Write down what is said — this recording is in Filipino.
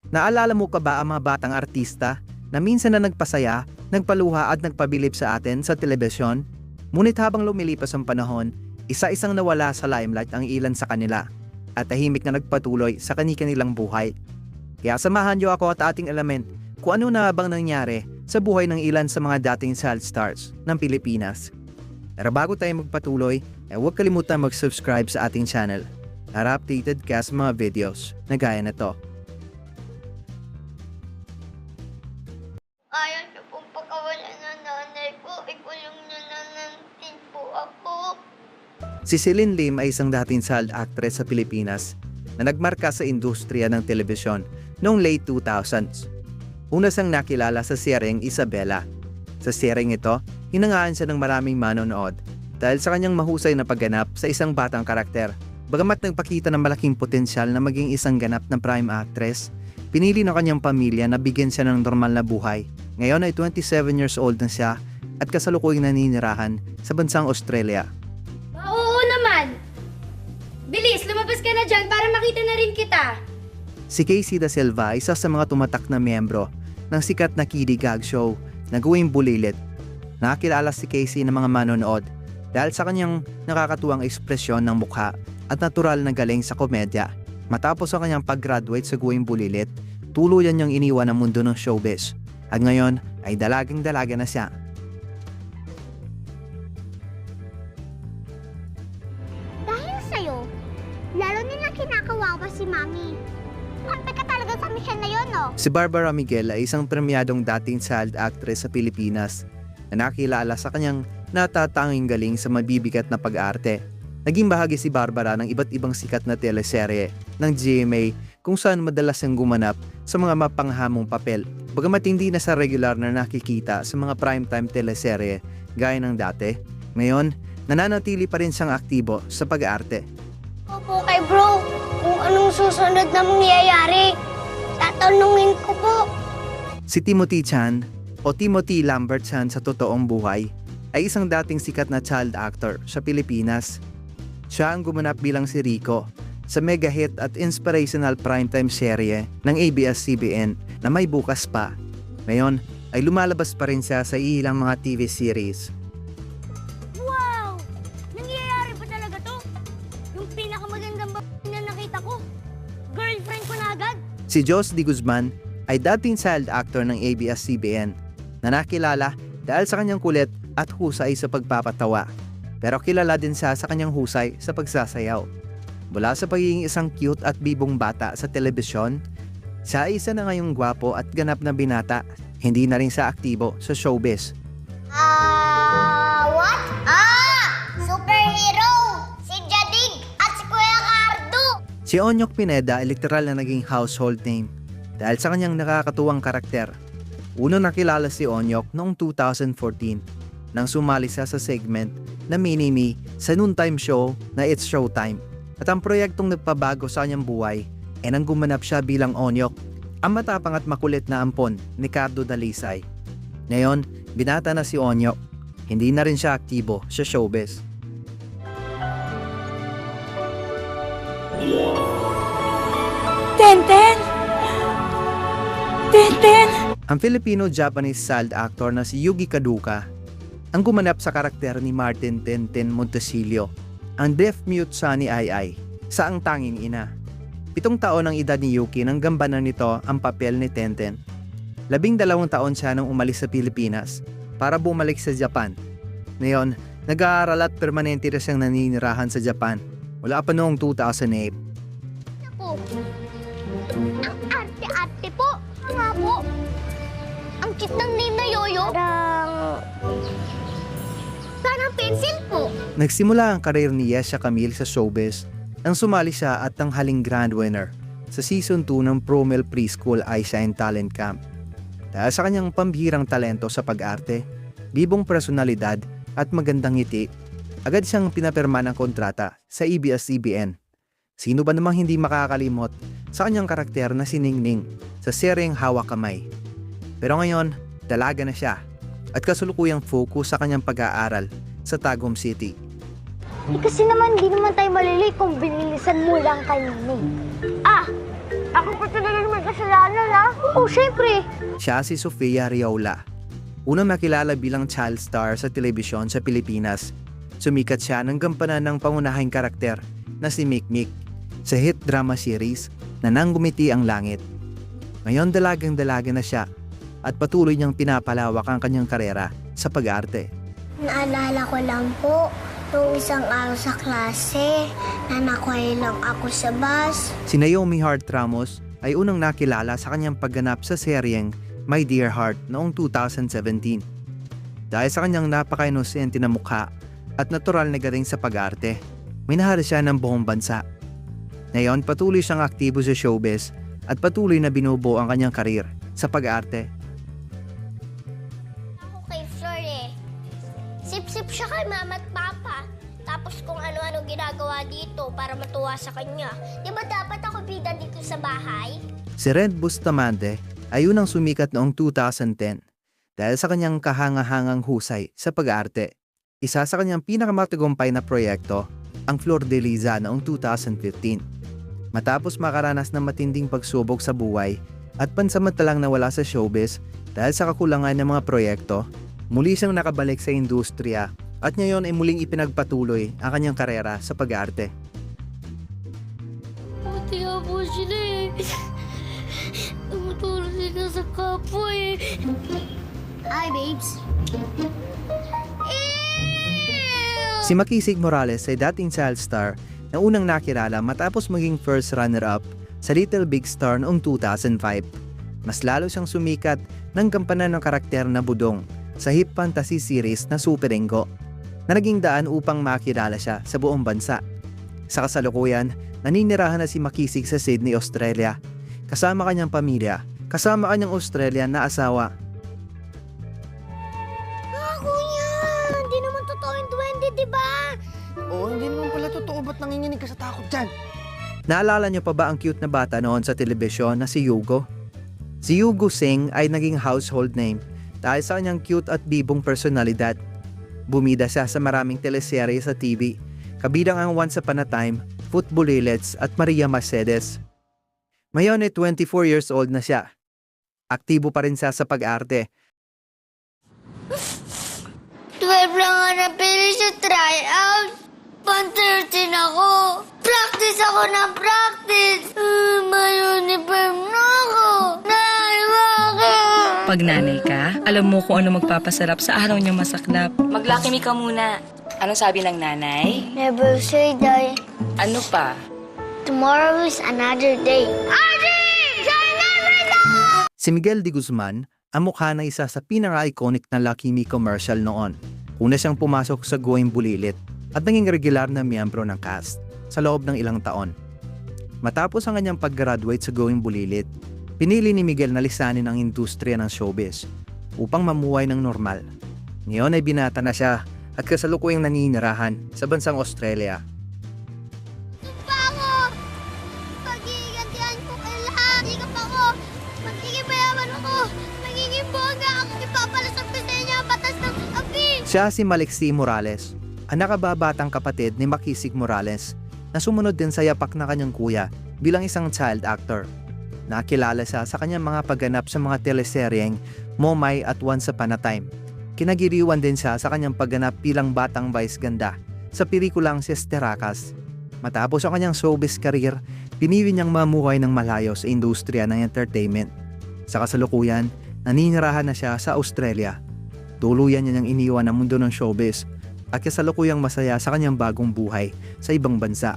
Naalala mo ka ba ang mga batang artista na minsan na nagpasaya, nagpaluha at nagpabilib sa atin sa telebisyon? Ngunit habang lumilipas ang panahon, isa-isang nawala sa limelight ang ilan sa kanila at tahimik na nagpatuloy sa kani-kanilang buhay. Kaya samahan niyo ako at ating alamin kung ano na bang nangyari sa buhay ng ilan sa mga dating child stars ng Pilipinas. Pero bago tayo magpatuloy, huwag kalimutan mag-subscribe sa ating channel para updated ka sa mga videos na gaya na to. Ayaw niyo pong pakawalan ng nanay ko. Ikulong niyo na lang din po ako. Si Celine Lim ay isang dating child actress sa Pilipinas na nagmarka sa industriya ng telebisyon noong late 2000s. Una siyang nakilala sa seryeng Isabela. Sa seryeng ito, hinangaan siya ng maraming manonood dahil sa kanyang mahusay na pagganap sa isang batang karakter. Bagamat nagpakita ng malaking potensyal na maging isang ganap na prime actress, pinili ng kanyang pamilya na bigyan siya ng normal na buhay. Ngayon ay 27 years old na siya at kasalukuyang naninirahan sa bansang Australia. Oo naman! Bilis, lumabas ka na dyan para makita na rin kita. Si Casey Da Silva ay isa sa mga tumatak na miyembro ng sikat na kiddie gag show na Gawing Bulilit. Nakakilala si Casey ng mga manonood dahil sa kanyang nakakatuwang ekspresyon ng mukha at natural na galing sa komedya. Matapos ang kanyang pag-graduate sa Gawing Bulilit, tuluyan niyang iniwan ang mundo ng showbiz at ngayon ay dalagang-dalaga na siya. Dahil sa'yo, lalo nilang kinakawawa si Mami. Lampi ka talaga sa mission na yun, no? Si Barbara Miguel ay isang premyadong dating child actress sa Pilipinas na nakilala sa kanyang natatanging galing sa mabibigat na pag-arte. Naging bahagi si Barbara ng iba't ibang sikat na teleserye ng GMA kung saan madalas siyang gumanap sa mga mapanghamong papel. Bagamat hindi na sa regular na nakikita sa mga primetime teleserye gaya ng dati, ngayon nananatili pa rin siyang aktibo sa pag-arte. Opo kay bro, kung anong susunod na mangyayari, tatanungin ko po. Si Timothy Chan o Timothy Lambert Chan sa totoong buhay ay isang dating sikat na child actor sa Pilipinas. Siya ang gumanap bilang si Rico sa mega hit at inspirational primetime serye ng ABS-CBN na May Bukas Pa. Ngayon ay lumalabas pa rin siya sa ilang mga TV series. Wow! Nangyayari pa talaga to? Yung pinakamagandang na nakita ko. Girlfriend ko na agad. Si Jos D. Guzman ay dating child actor ng ABS-CBN na nakilala dahil sa kanyang kulit at husay sa pagpapatawa. Pero kilala din siya sa kanyang husay sa pagsasayaw. Mula sa pagiging isang cute at bibong bata sa telebisyon, siya ay isa na ngayong gwapo at ganap na binata. Hindi na rin siya aktibo sa showbiz. What? Superhero! Si Jadig at si Kuya Cardo! Si Onyok Pineda ay literal na naging household name dahil sa kanyang nakakatuwang karakter. Unang nakilala si Onyok noong 2014 nang sumali siya sa segment na Mini-Me sa noontime show na It's Showtime. At ang proyektong nagpabago sa kanyang buhay ay nang gumanap siya bilang Onyok, ang matapang at makulit na ampon ni Cardo Dalisay. Ngayon, binata na si Onyok, hindi na rin siya aktibo sa showbiz. Tenten! Tenten! Ang Filipino-Japanese child actor na si Yugi Kaduka ang gumanap sa karakter ni Martin Tenten Montesilio, ang deaf-mute son ni Ai Ai, sa Ang Tanging Ina. 7 taon ang edad ni Yuki nang gambanan nito ang papel ni Tenten. 12 taon siya nang umalis sa Pilipinas para bumalik sa Japan. Ngayon, nag-aaral at permanente rin siyang naninirahan sa Japan mula pa noong 2008. Po. Ang arte-arte po. Nga po. Ang cute ng name na Yoyo. Parang pencil po. Nagsimula ang karir ni Yesha Camille sa showbiz nang sumali siya at tanghaling grand winner sa season 2 ng Promel Preschool iShine Talent Camp. Dahil sa kanyang pambihirang talento sa pag-arte, bibong personalidad at magandang ngiti, agad siyang pinapirma ng kontrata sa ABS-CBN. Sino ba namang hindi makakalimot sa kanyang karakter na si Ningning sa seryeng Hawak Kamay. Pero ngayon, dalaga na siya at kasulukuyang focus sa kanyang pag-aaral sa Tagum City. Kasi naman, di naman tayo malilate kung binilisan mo lang kay Nini. Ako pa talaga may kasalanan Oo, syempre. Siya si Sofia Riaula. Unang makilala bilang child star sa telebisyon sa Pilipinas. Sumikat siya ng gampanan ng pangunahing karakter na si Mikmik sa hit drama series na Nang Gumiti ang Langit. Ngayon dalagang-dalaga na siya at patuloy niyang pinapalawak ang kanyang karera sa pag-arte. Naalala ko lang po, nung isang araw sa klase, nanakway lang ako sa bus. Si Naomi Hart Ramos ay unang nakilala sa kanyang pagganap sa seryeng My Dear Heart noong 2017. Dahil sa kanyang napaka-inosente na mukha at natural na galing sa pag-arte, minahal siya ng buong bansa. Ngayon patuloy siyang aktibo sa showbiz at patuloy na binubuo ang kanyang karir sa pag-arte. Ako kay Flor eh. Sip-sip siya kay mama at papa. Tapos kung ano-ano ginagawa dito para matuwa sa kanya. Di ba dapat ako bida dito sa bahay? Si Red Bustamante ay unang sumikat noong 2010 dahil sa kanyang kahanga-hangang husay sa pag-arte. Isa sa kanyang pinakamatagumpay na proyekto, ang Flor de Liza noong 2015. Matapos makaranas ng matinding pagsubok sa buhay at pansamantalang nawala sa showbiz dahil sa kakulangan ng mga proyekto, muli siyang nakabalik sa industriya at ngayon ay muling ipinagpatuloy ang kanyang karera sa pag-arte. Pati nga po sila eh. Tumutulong sila sa kapwa eh. Hi, babes. Si Makisig Morales ay dating child star na unang nakilala matapos maging first runner-up sa Little Big Star noong 2005. Mas lalo siyang sumikat ng gampanan ng karakter na Budong sa hit fantasy series na Superenggo na naging daan upang makilala siya sa buong bansa. Sa kasalukuyan, naninirahan na si Makisig sa Sydney, Australia, kasama kanyang pamilya, kasama kanyang Australian na asawa. Kuya, hindi naman totoo yung duwende, di ba? Oo, hindi naman pala totoo. Ba't nanginginig ka sa takot dyan? Naalala niyo pa ba ang cute na bata noon sa telebisyon na si Yugo? Si Yugo Singh ay naging household name dahil sa kanyang cute at bibong personalidad. Bumida siya sa maraming teleserye sa TV, kabilang ang Once Upon a Time, Footballilets at Maria Mercedes. Ngayon ay 24 years old na siya. Aktibo pa rin siya sa pag-arte. 12 lang nga napili sa tryout. 1:13 ako. Practice ako ng practice. May uniform na ako. Bakit? Pag nanay ka, alam mo kung ano magpapasarap sa araw niyang masaklap. Mag-Lucky Me ka muna. Anong sabi ng nanay? Never say die. Ano pa? Tomorrow is another day. Si Miguel de Guzman, ang mukha na isa sa pinaka-iconic na Lucky Me commercial noon. Una siyang pumasok sa Going Bulilit at naging regular na miyembro ng cast sa loob ng ilang taon. Matapos ang kanyang pag-graduate sa Going Bulilit, pinili ni Miguel na lisanin ang industriya ng showbiz upang mamuhay ng normal. Ngayon ay binata na siya at kasalukuyang naninirahan sa bansang Australia. Pa ako! Pag-iigantihan ko kay lahat. Sikap ako. Magiging mayaman ako. Magiging bongga ako. Ipapalasap ko sa inyo ang batas ng api. Siya si Malexi Morales, ang nakababatang kapatid ni Makisig Morales na sumunod din sa yapak na kanyang kuya bilang isang child actor. Nakilala siya sa kanyang mga pagganap sa mga teleseryeng Momay at Once Upon a Time. Kinagiriwan din siya sa kanyang pagganap bilang batang vice ganda sa pelikulang Sisteracas. Matapos ang kanyang showbiz career, pinili niyang mamuhay ng malayo sa industriya ng entertainment. Sa kasalukuyan, naninirahan na siya sa Australia. Tuluyan niya niyang iniwan ang mundo ng showbiz at kasalukuyang masaya sa kanyang bagong buhay sa ibang bansa.